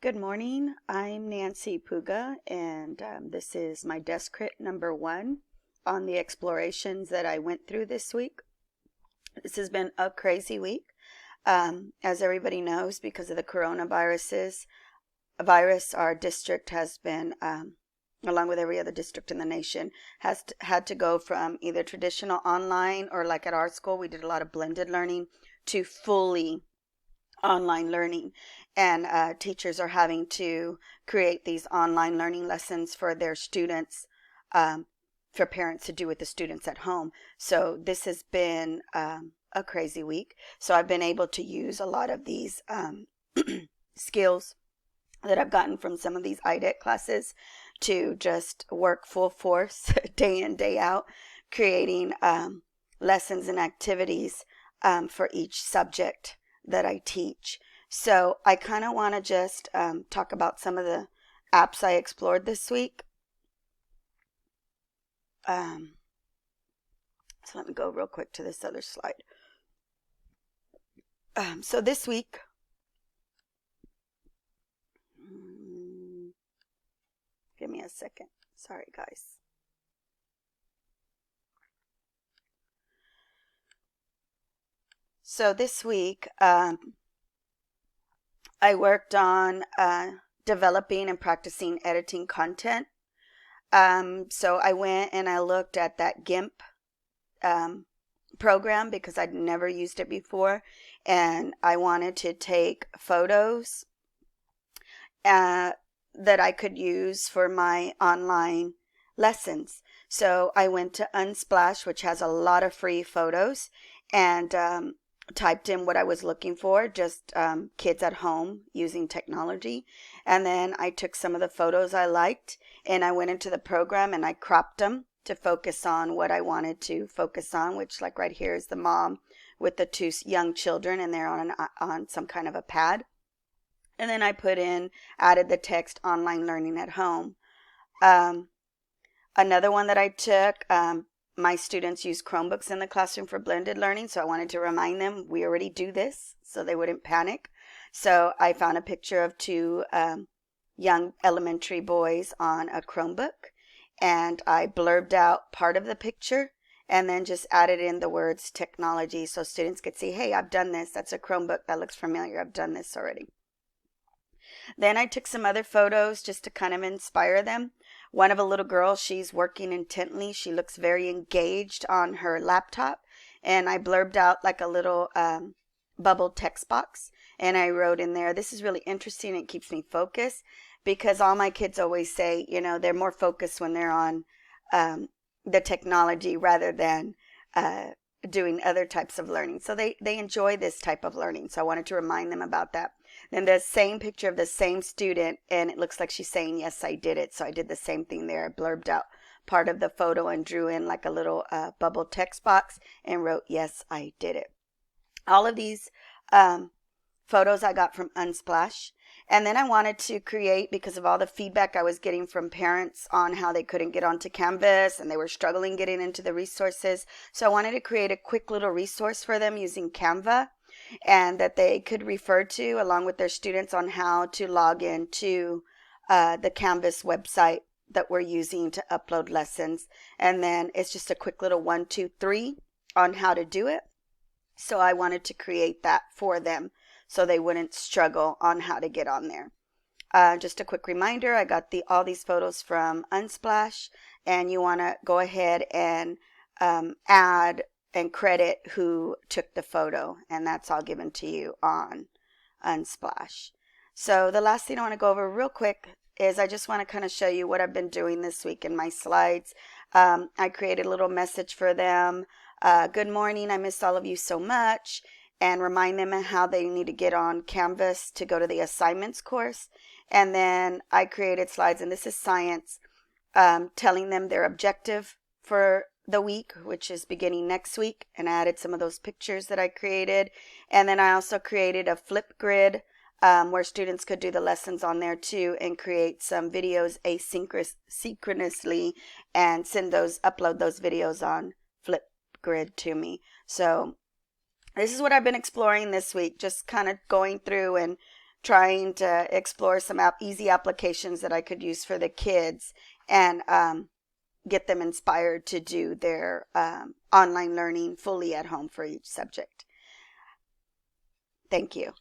Good morning. I'm Nancy Puga, and this is my desk crit number 1 on the explorations that I went through this week. This has been a crazy week, as everybody knows, because of the coronavirus. Our district has been, along with every other district in the nation, had to go from either traditional online or, like at our school, we did a lot of blended learning, to fully online learning, and teachers are having to create these online learning lessons for their students, for parents to do with the students at home. So this has been a crazy week. So I've been able to use a lot of these skills that I've gotten from some of these IDET classes to just work full force day in, day out, creating lessons and activities for each subject that I teach. So I kind of want to just talk about some of the apps I explored this week. So let me go real quick to this other slide. So this week, give me a second. Sorry, guys. So this week, I worked on developing and practicing editing content. So I went and I looked at that GIMP program because I'd never used it before, and I wanted to take photos that I could use for my online lessons. So I went to Unsplash, which has a lot of free photos, and typed in what I was looking for, just kids at home using technology. And then I took some of the photos I liked and I went into the program and I cropped them to focus on what I wanted to focus on, which, like right here, is the mom with the 2 young children, and they're on some kind of a pad. And then I added the text online learning at home. Another one that I took, my students use Chromebooks in the classroom for blended learning, so I wanted to remind them we already do this so they wouldn't panic. So I found a picture of 2 young elementary boys on a Chromebook, and I blurbed out part of the picture and then just added in the words technology so students could see, hey, I've done this. That's a Chromebook. That looks familiar. I've done this already. Then I took some other photos just to kind of inspire them. One of a little girl, she's working intently. She looks very engaged on her laptop. And I blurbed out like a little bubble text box. And I wrote in there, this is really interesting. It keeps me focused, because all my kids always say, they're more focused when they're on the technology rather than doing other types of learning. So they enjoy this type of learning. So I wanted to remind them about that. Then the same picture of the same student, and it looks like she's saying, yes, I did it. So I did the same thing there. I blurbed out part of the photo and drew in like a little bubble text box and wrote, yes, I did it. All of these photos I got from Unsplash. And then I wanted to create, because of all the feedback I was getting from parents on how they couldn't get onto Canvas and they were struggling getting into the resources. So I wanted to create a quick little resource for them using Canva, and that they could refer to along with their students on how to log into the Canvas website that we're using to upload lessons. And then it's just a quick little 1, 2, 3 on how to do it. So I wanted to create that for them so they wouldn't struggle on how to get on there. Just a quick reminder, I got all these photos from Unsplash, and you want to go ahead and add and credit who took the photo, and that's all given to you on Unsplash. So the last thing I want to go over real quick is I just want to kind of show you what I've been doing this week in my slides. I created a little message for them. Good morning, I miss all of you so much, and remind them how they need to get on Canvas to go to the assignments course. And then I created slides, and this is science, telling them their objective for the week, which is beginning next week, and I added some of those pictures that I created. And then I also created a flip grid where students could do the lessons on there too, and create some videos asynchronously and upload those videos on Flipgrid to me. So this is what I've been exploring this week, just kind of going through and trying to explore some easy applications that I could use for the kids and get them inspired to do their online learning fully at home for each subject. Thank you.